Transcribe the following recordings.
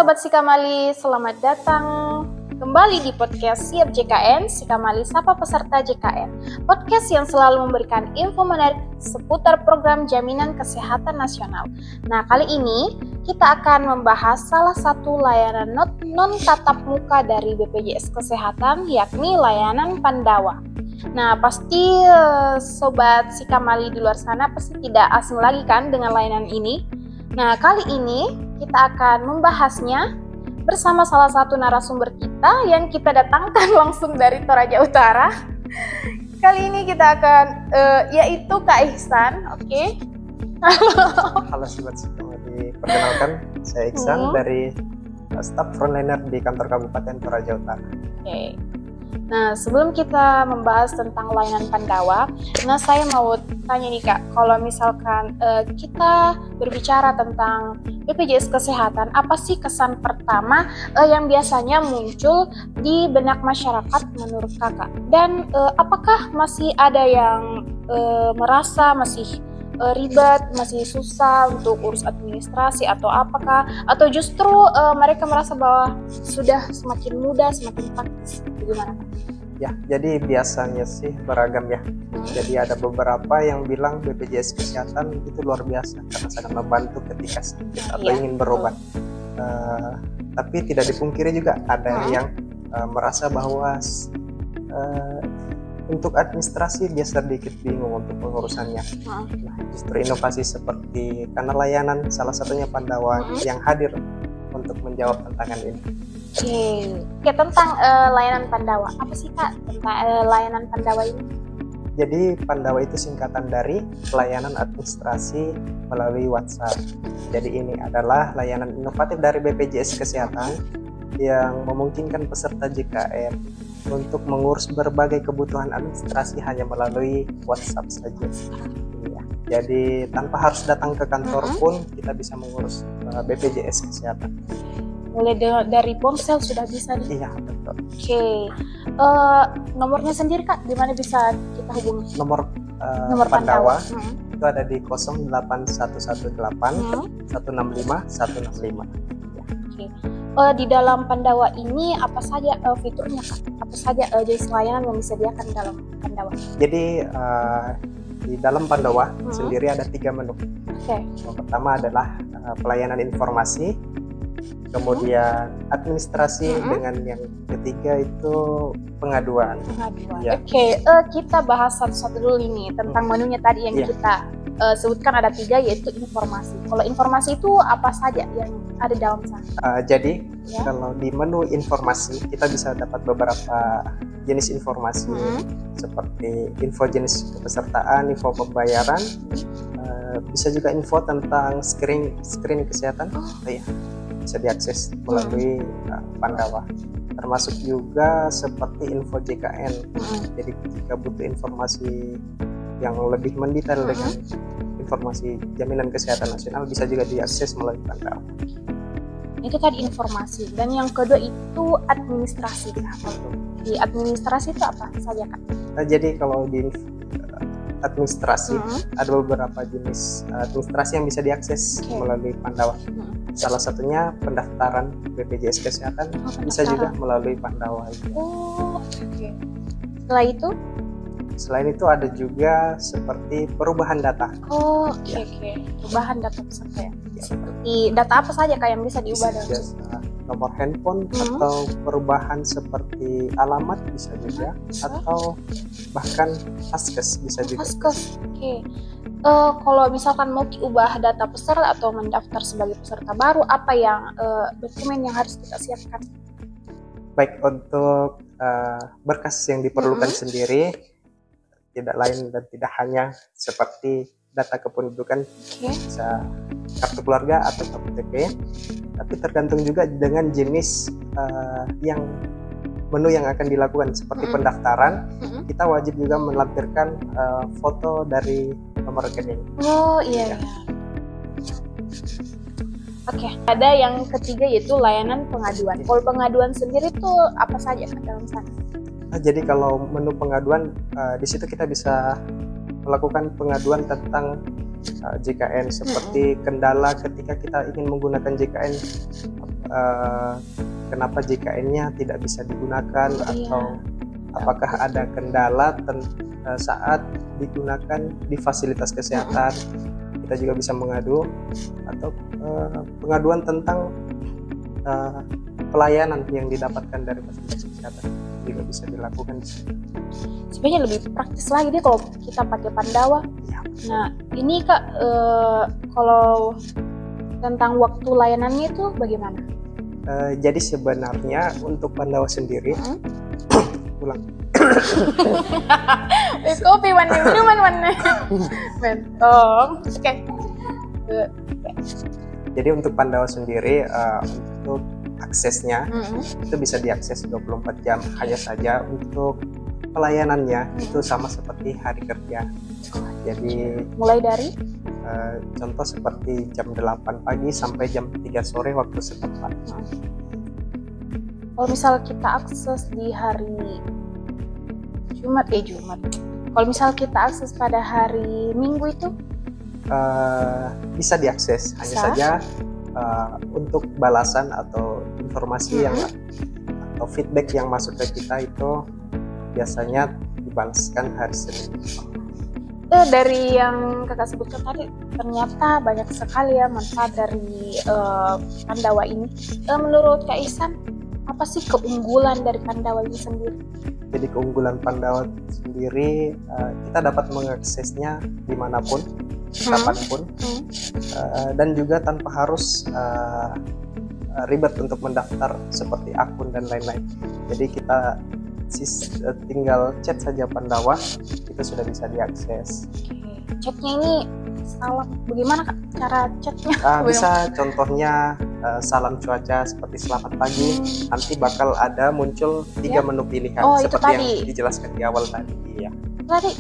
Sobat Sikamali, selamat datang kembali di podcast Siap JKN, Sikamali Sapa Peserta JKN. Podcast yang selalu memberikan info menarik seputar program Jaminan Kesehatan Nasional. Nah, kali ini kita akan membahas salah satu layanan non-tatap muka dari BPJS Kesehatan, yakni layanan Pandawa. Nah, pasti Sobat Sikamali di luar sana pasti tidak asing lagi kan dengan layanan ini. Nah, kali ini kita akan membahasnya bersama salah satu narasumber kita yang kita datangkan langsung dari Toraja Utara. Kali ini kita akan, yaitu Kak Ihsan, oke? Halo Sobat Sikamali, perkenalkan saya Ihsan dari staf frontliner di kantor Kabupaten Toraja Utara. Oke. Nah, sebelum kita membahas tentang layanan Pandawa, nah saya mau tanya nih Kak, kalau misalkan kita berbicara tentang BPJS Kesehatan, apa sih kesan pertama yang biasanya muncul di benak masyarakat menurut Kakak? Dan apakah masih ada yang merasa masih ribet, masih susah untuk urus administrasi atau apakah? Atau justru mereka merasa bahwa sudah semakin mudah, semakin praktis? Bagaimana Kak? Ya, jadi biasanya sih beragam ya. Jadi ada beberapa yang bilang BPJS Kesehatan itu luar biasa karena sangat membantu ketika sakit atau ingin berobat. Tapi tidak dipungkiri juga ada yang merasa bahwa untuk administrasi dia sedikit bingung untuk pengurusannya. Nah, justru inovasi seperti karena layanan salah satunya Pandawa yang hadir untuk menjawab tantangan ini. Oke, tentang layanan Pandawa, apa sih Kak tentang layanan Pandawa ini? Jadi Pandawa itu singkatan dari pelayanan administrasi melalui WhatsApp. Jadi ini adalah layanan inovatif dari BPJS Kesehatan yang memungkinkan peserta JKN untuk mengurus berbagai kebutuhan administrasi hanya melalui WhatsApp saja. Ya, jadi tanpa harus datang ke kantor pun kita bisa mengurus BPJS Kesehatan. Mulai dari ponsel sudah bisa nih? Iya, betul. Oke, nomornya sendiri Kak, di mana bisa kita hubungi? Nomor Pandawa itu ada di 08118 165 165. Oke. Di dalam Pandawa ini apa saja fiturnya Kak? Apa saja jenis layanan yang disediakan dalam Pandawa? Jadi di dalam Pandawa sendiri ada 3 menu. Okay. Yang pertama adalah pelayanan informasi, kemudian administrasi, dengan yang ketiga itu pengaduan. Ya. Oke, kita bahas satu-satu dulu ini tentang menunya tadi yang kita sebutkan ada 3, yaitu informasi. Kalau informasi itu apa saja yang ada dalam sana? Jadi kalau di menu informasi kita bisa dapat beberapa jenis informasi seperti info jenis kepesertaan, info pembayaran, bisa juga info tentang screening kesehatan. Bisa diakses melalui Pandawa. Termasuk juga seperti info JKN. Jadi jika butuh informasi yang lebih mendetail dengan informasi Jaminan Kesehatan Nasional bisa juga diakses melalui Pandawa. Itu tadi informasi. Dan yang kedua itu administrasi. Di administrasi itu apa saja Kak? Jadi kalau di administrasi ada beberapa jenis administrasi yang bisa diakses melalui Pandawa. Salah satunya pendaftaran BPJS Kesehatan bisa juga melalui Pandawa. Oke. Selain itu ada juga seperti perubahan data. Oke. Perubahan data peserta ya. Seperti data apa saja Kak yang bisa diubah dalam nomor handphone atau perubahan seperti alamat bisa juga, atau bahkan Faskes bisa juga. Faskes. Oke. Kalau misalkan mau diubah data peserta atau mendaftar sebagai peserta baru, apa yang dokumen yang harus kita siapkan? Baik, untuk berkas yang diperlukan sendiri tidak lain dan tidak hanya seperti data kependudukan, bisa kartu keluarga atau KTP, tapi tergantung juga dengan jenis yang menu yang akan dilakukan. Seperti pendaftaran, kita wajib juga melampirkan foto dari nomor rekening. Iya. Oke, ada yang ketiga yaitu layanan pengaduan. Kalau pengaduan sendiri tuh apa saja dalam sana? Jadi kalau menu pengaduan di situ kita bisa melakukan pengaduan tentang JKN seperti kendala ketika kita ingin menggunakan JKN kenapa JKN-nya tidak bisa digunakan, atau apakah ada kendala saat digunakan di fasilitas kesehatan. Kita juga bisa mengadu, atau pengaduan tentang pelayanan yang didapatkan dari fasilitas kesehatan juga bisa dilakukan. Sebenarnya lebih praktis lagi deh kalau kita pakai Pandawa. Ya. Nah ini Kak, kalau tentang waktu layanannya itu bagaimana? Jadi sebenarnya untuk Pandawa sendiri, ulang. Kopi mana, minuman mana? Mentong. Oke. Jadi untuk Pandawa sendiri, untuk aksesnya itu bisa diakses 24 jam. Hanya saja untuk pelayanannya itu sama seperti hari kerja. Jadi mulai dari contoh seperti jam 8 pagi sampai jam 3 sore waktu setempat. Kalau misal kita akses di hari Jumat. Kalau misal kita akses pada hari Minggu itu bisa diakses. Hanya saja untuk balasan atau informasi yang atau feedback yang masuk ke kita itu biasanya dibalaskan hari Senin. Dari yang kakak sebutkan tadi, ternyata banyak sekali ya manfaat dari Pandawa ini. Menurut Kak Ihsan, apa sih keunggulan dari Pandawa ini sendiri? Jadi keunggulan Pandawa sendiri, kita dapat mengaksesnya dimanapun, kapanpun, dan juga tanpa harus ribet untuk mendaftar seperti akun dan lain-lain. Jadi kita tinggal chat saja Pandawa, itu sudah bisa diakses. Chatnya ini salam, bagaimana Kak cara chatnya? Bisa contohnya salam cuaca seperti selamat pagi, nanti bakal ada muncul 3 menu pilihan seperti yang dijelaskan di awal tadi. Ya. Tadi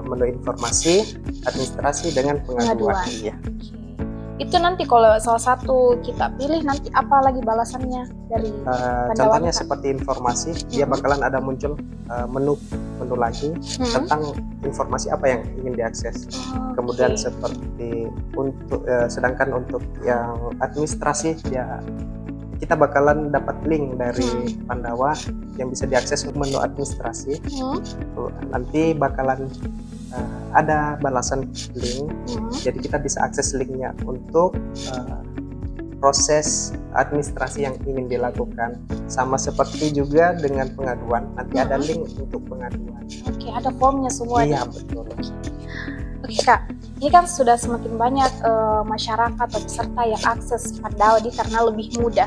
menu informasi, administrasi, dengan pengaduan. Iya. Itu nanti kalau salah satu kita pilih, nanti apa lagi balasannya dari contohnya seperti informasi, dia bakalan ada muncul menu lagi tentang informasi apa yang ingin diakses. Kemudian seperti untuk sedangkan untuk yang administrasi, ya kita bakalan dapat link dari Pandawa yang bisa diakses untuk menu administrasi. Nanti bakalan ada balasan link, jadi kita bisa akses linknya untuk proses administrasi yang ingin dilakukan. Sama seperti juga dengan pengaduan, nanti ada link untuk pengaduan. Oke, ada formnya semua. Iya, betul. Oke Kak, ini kan sudah semakin banyak masyarakat atau peserta yang akses Pandawa karena lebih mudah.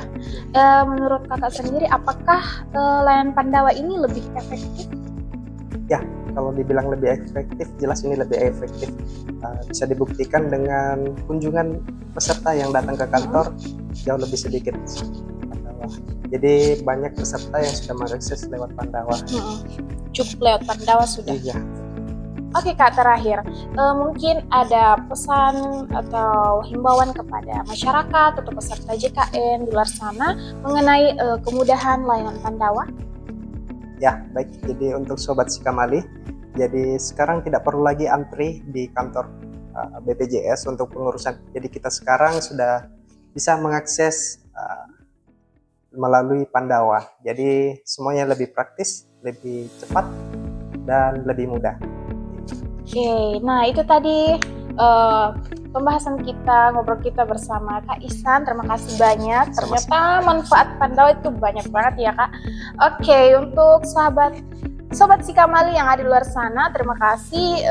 Menurut kakak sendiri, apakah layanan Pandawa ini lebih efektif? Ya, kalau dibilang lebih efektif, jelas ini lebih efektif. Bisa dibuktikan dengan kunjungan peserta yang datang ke kantor jauh lebih sedikit Pandawa. Jadi banyak peserta yang sudah mengakses lewat Pandawa. Cukup lewat Pandawa sudah. Iya. Oke Kak, terakhir mungkin ada pesan atau himbauan kepada masyarakat atau peserta JKN di luar sana mengenai kemudahan layanan Pandawa? Ya, baik. Jadi untuk Sobat Sikamali, jadi sekarang tidak perlu lagi antri di kantor BPJS untuk pengurusan. Jadi kita sekarang sudah bisa mengakses melalui Pandawa. Jadi semuanya lebih praktis, lebih cepat, dan lebih mudah. Oke, nah itu tadi pembahasan kita, ngobrol kita bersama Kak Ihsan. Terima kasih banyak. Ternyata manfaat Pandawa itu banyak banget ya Kak. Oke, untuk Sobat Sikamali yang ada di luar sana, terima kasih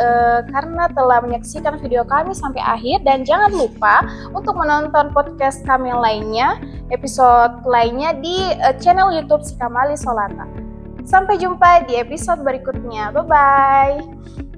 karena telah menyaksikan video kami sampai akhir. Dan jangan lupa untuk menonton podcast kami yang lainnya, episode lainnya di channel YouTube Sikamali Solata. Sampai jumpa di episode berikutnya. Bye-bye.